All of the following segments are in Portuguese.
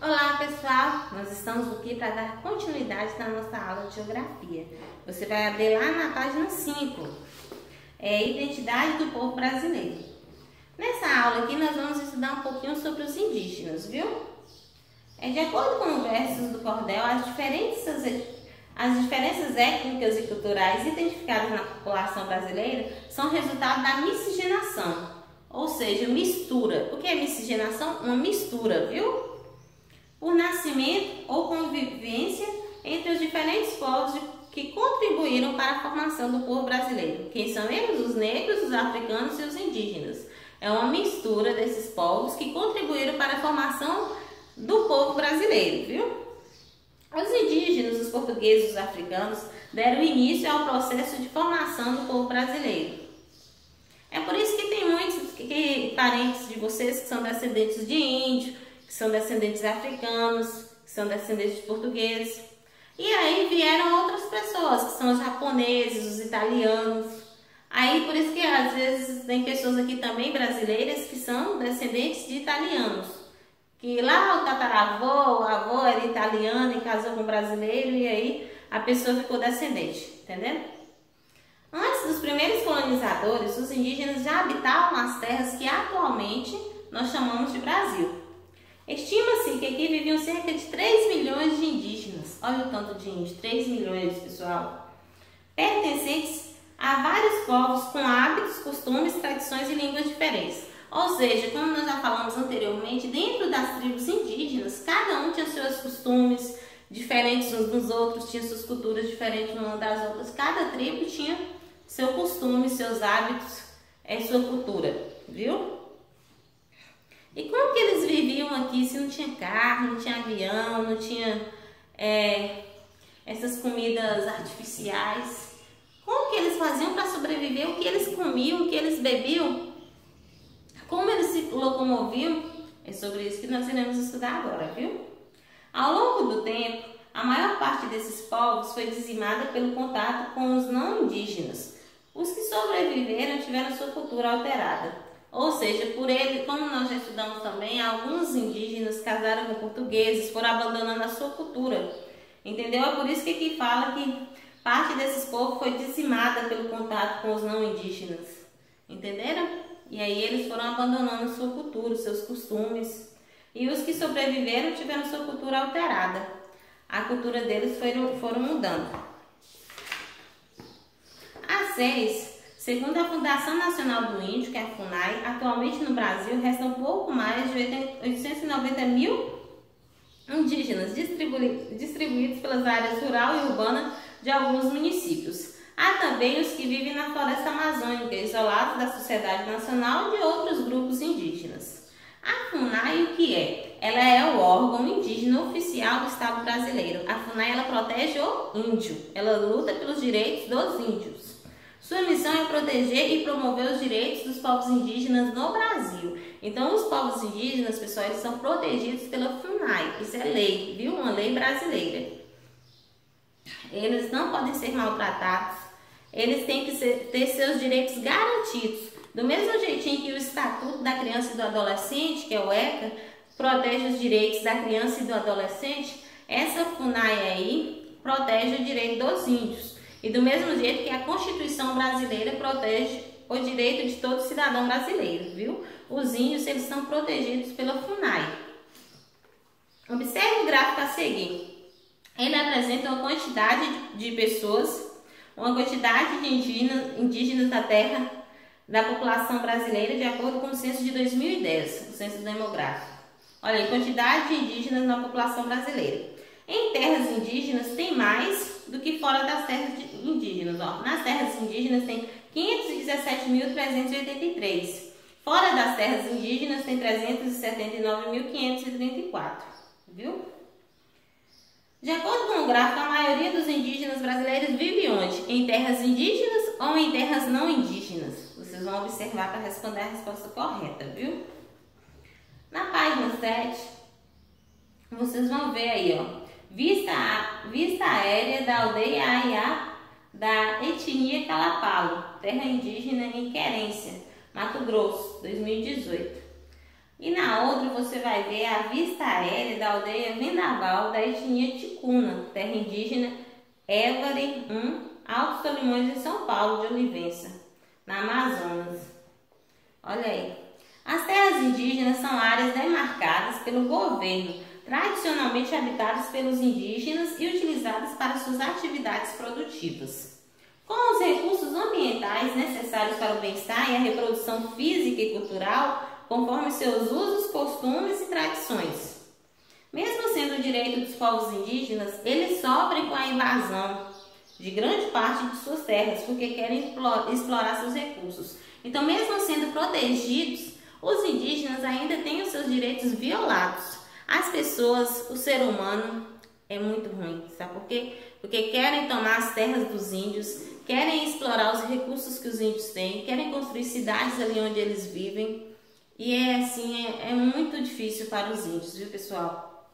Olá pessoal, nós estamos aqui para dar continuidade na nossa aula de Geografia. Você vai abrir lá na página 5, Identidade do Povo Brasileiro. Nessa aula aqui nós vamos estudar um pouquinho sobre os indígenas, viu? De acordo com versos do cordel, as diferenças étnicas e culturais identificadas na população brasileira são resultado da miscigenação, ou seja, mistura. O que é miscigenação? Uma mistura, viu? Por nascimento ou convivência entre os diferentes povos que contribuíram para a formação do povo brasileiro. Quem são eles? Os negros, os africanos e os indígenas. É uma mistura desses povos que contribuíram para a formação do povo brasileiro, viu? Os indígenas, os portugueses, os africanos deram início ao processo de formação do povo brasileiro. É por isso que tem muitos parentes de vocês que são descendentes de índio, que são descendentes de africanos, que são descendentes de portugueses. E aí vieram outras pessoas, que são os japoneses, os italianos. Aí por isso que às vezes tem pessoas aqui também brasileiras que são descendentes de italianos. Que lá o tataravô, o avô era italiano e casou com um brasileiro e aí a pessoa ficou descendente, entendeu? Antes dos primeiros colonizadores, os indígenas já habitavam as terras que atualmente nós chamamos de Brasil. Estima-se que aqui viviam cerca de 3 milhões de indígenas. Olha o tanto de índios, 3 milhões, pessoal. Pertencentes a vários povos com hábitos, costumes, tradições e línguas diferentes. Ou seja, como nós já falamos anteriormente, dentro das tribos indígenas, cada um tinha seus costumes diferentes uns dos outros, tinha suas culturas diferentes umas das outras. Cada tribo tinha seu costume, seus hábitos, sua cultura, viu? E como que eles viviam aqui se não tinha carro, não tinha avião, não tinha essas comidas artificiais? Como que eles faziam para sobreviver? O que eles comiam, o que eles bebiam? Como eles se locomoviam? É sobre isso que nós iremos estudar agora, viu? Ao longo do tempo, a maior parte desses povos foi dizimada pelo contato com os não indígenas. Os que sobreviveram tiveram sua cultura alterada. Ou seja, por ele, como nós já estudamos também, alguns indígenas casaram com portugueses, foram abandonando a sua cultura. Entendeu? É por isso que aqui fala que parte desses povos foi dizimada pelo contato com os não indígenas. Entenderam? E aí eles foram abandonando a sua cultura, os seus costumes. E os que sobreviveram tiveram sua cultura alterada. A cultura deles foram mudando. Segundo a Fundação Nacional do Índio, que é a FUNAI, atualmente no Brasil restam pouco mais de 890 mil indígenas distribuídos pelas áreas rural e urbana de alguns municípios. Há também os que vivem na floresta amazônica, isolados da sociedade nacional e de outros grupos indígenas. A FUNAI, o que é? Ela é o órgão indígena oficial do Estado brasileiro. A FUNAI, ela protege o índio, ela luta pelos direitos dos índios. Sua missão é proteger e promover os direitos dos povos indígenas no Brasil. Então, os povos indígenas, pessoal, eles são protegidos pela FUNAI. Isso é lei, viu? Uma lei brasileira. Eles não podem ser maltratados. Eles têm que ter seus direitos garantidos. Do mesmo jeitinho que o Estatuto da Criança e do Adolescente, que é o ECA, protege os direitos da criança e do adolescente, essa FUNAI aí protege o direito dos índios. E do mesmo jeito que a Constituição brasileira protege o direito de todo cidadão brasileiro, viu? Os índios, eles são protegidos pela FUNAI. Observe o gráfico a seguir. Ele apresenta uma quantidade de pessoas, uma quantidade de indígenas da terra, da população brasileira, de acordo com o censo de 2010, o censo demográfico. Olha aí, quantidade de indígenas na população brasileira. Em terras indígenas tem mais do que fora das terras indígenas. Ó. Nas terras indígenas tem 517.383. Fora das terras indígenas tem 379.534. Viu? De acordo com o gráfico, a maioria dos indígenas brasileiros vive onde? Em terras indígenas ou em terras não indígenas? Vocês vão observar para responder a resposta correta, viu? Na página 7, vocês vão ver aí, ó. Vista aérea da aldeia Aiá da etnia Calapalo, terra indígena em Querência, Mato Grosso, 2018. E na outra você vai ver a vista aérea da aldeia Vendaval da etnia Ticuna, terra indígena Évari 1, Altos Solimões de São Paulo de Olivença, na Amazonas. Olha aí. As terras indígenas são áreas demarcadas pelo governo, tradicionalmente habitadas pelos indígenas e utilizadas para suas atividades produtivas. Com os recursos ambientais necessários para o bem-estar e a reprodução física e cultural, conforme seus usos, costumes e tradições. Mesmo sendo o direito dos povos indígenas, eles sofrem com a invasão de grande parte de suas terras, porque querem explorar seus recursos. Então, mesmo sendo protegidos, os indígenas ainda têm os seus direitos violados. As pessoas, o ser humano é muito ruim, sabe por quê? Porque querem tomar as terras dos índios, querem explorar os recursos que os índios têm, querem construir cidades ali onde eles vivem. E é muito difícil para os índios, viu, pessoal?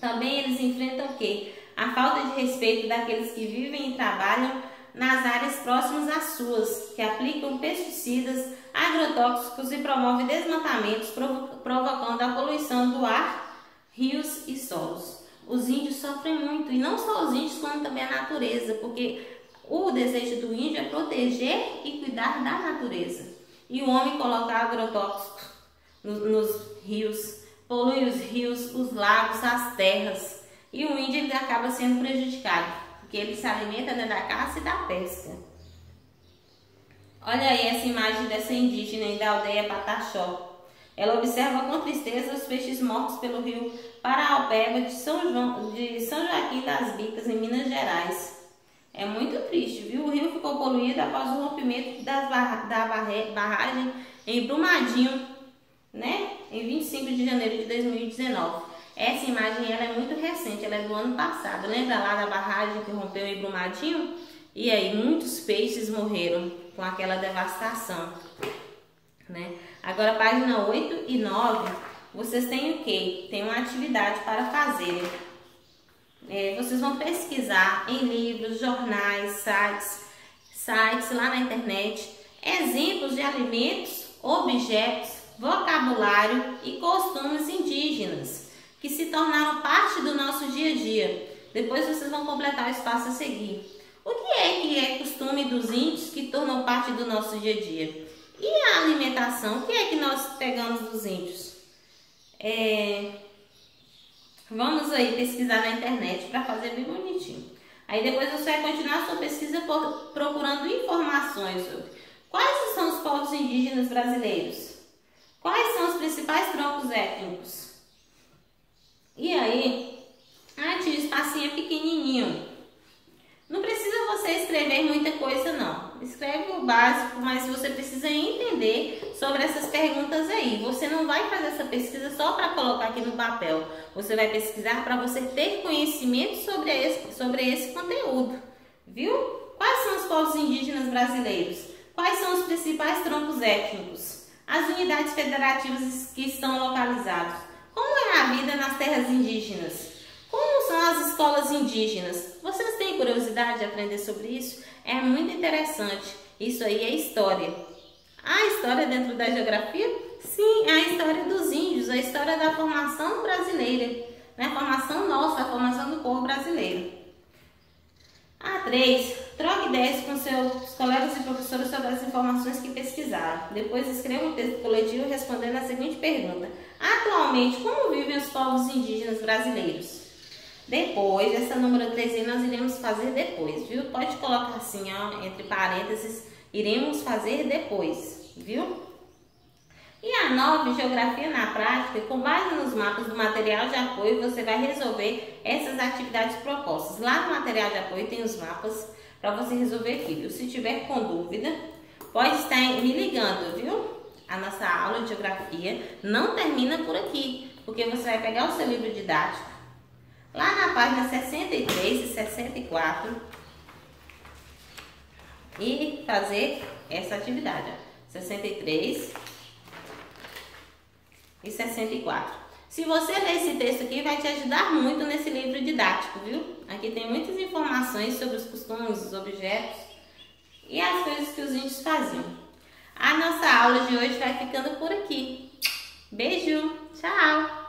Também eles enfrentam o quê? A falta de respeito daqueles que vivem e trabalham nas áreas próximas às suas, que aplicam pesticidas, agrotóxicos e promovem desmatamentos, provocando a poluição do ar, rios e solos. Os índios sofrem muito, e não só os índios, como também a natureza, porque o desejo do índio é proteger e cuidar da natureza. E o homem colocar agrotóxicos nos rios, polui os rios, os lagos, as terras. E o índio ele acaba sendo prejudicado, porque ele se alimenta da caça e da pesca. Olha aí essa imagem dessa indígena aí da aldeia Pataxó. Ela observa com tristeza os peixes mortos pelo rio Paraopeba de São Joaquim das Bicas, em Minas Gerais. É muito triste, viu? O rio ficou poluído após o rompimento da barragem em Brumadinho, né? Em 25 de janeiro de 2019. Essa imagem ela é muito recente, ela é do ano passado. Lembra lá da barragem que rompeu em Brumadinho? E aí muitos peixes morreram com aquela devastação, né? Agora, página 8 e 9, vocês têm o quê? Tem uma atividade para fazer. Vocês vão pesquisar em livros, jornais, sites lá na internet, exemplos de alimentos, objetos, vocabulário e costumes indígenas que se tornaram parte do nosso dia a dia. Depois vocês vão completar o espaço a seguir. O que é costume dos índios que tornou parte do nosso dia a dia? E a alimentação? O que é que nós pegamos dos índios? Vamos aí pesquisar na internet para fazer bem bonitinho. Aí depois você vai continuar a sua pesquisa procurando informações sobre quais são os povos indígenas brasileiros, quais são os principais troncos étnicos. E aí, o espacinho é pequenininho. Não precisa você escrever muita coisa não. Escreve o básico, mas você precisa entender sobre essas perguntas aí. Você não vai fazer essa pesquisa só para colocar aqui no papel. Você vai pesquisar para você ter conhecimento sobre esse conteúdo. Viu? Quais são os povos indígenas brasileiros? Quais são os principais troncos étnicos? As unidades federativas que estão localizadas? Como é a vida nas terras indígenas? Como são as escolas indígenas? Vocês têm curiosidade de aprender sobre isso? É muito interessante. Isso aí é história. A história dentro da geografia? Sim, é a história dos índios, a história da formação brasileira, né? A formação nossa, a formação do povo brasileiro. A3. Troque ideias com seus colegas e professores sobre as informações que pesquisaram. Depois escreva um texto coletivo respondendo a seguinte pergunta. Atualmente, como vivem os povos indígenas brasileiros? Depois, essa número 3 aí nós iremos fazer depois, viu? Pode colocar assim, ó, entre parênteses, iremos fazer depois, viu? E a 9, geografia na prática, com base nos mapas do material de apoio, você vai resolver essas atividades propostas. Lá no material de apoio tem os mapas para você resolver aqui, viu? Se tiver com dúvida, pode estar me ligando, viu? A nossa aula de geografia não termina por aqui, porque você vai pegar o seu livro didático, lá na página 63 e 64 e fazer essa atividade, ó, 63 e 64. Se você ler esse texto aqui, vai te ajudar muito nesse livro didático, viu? Aqui tem muitas informações sobre os costumes, os objetos e as coisas que os índios faziam. A nossa aula de hoje vai ficando por aqui. Beijo, tchau!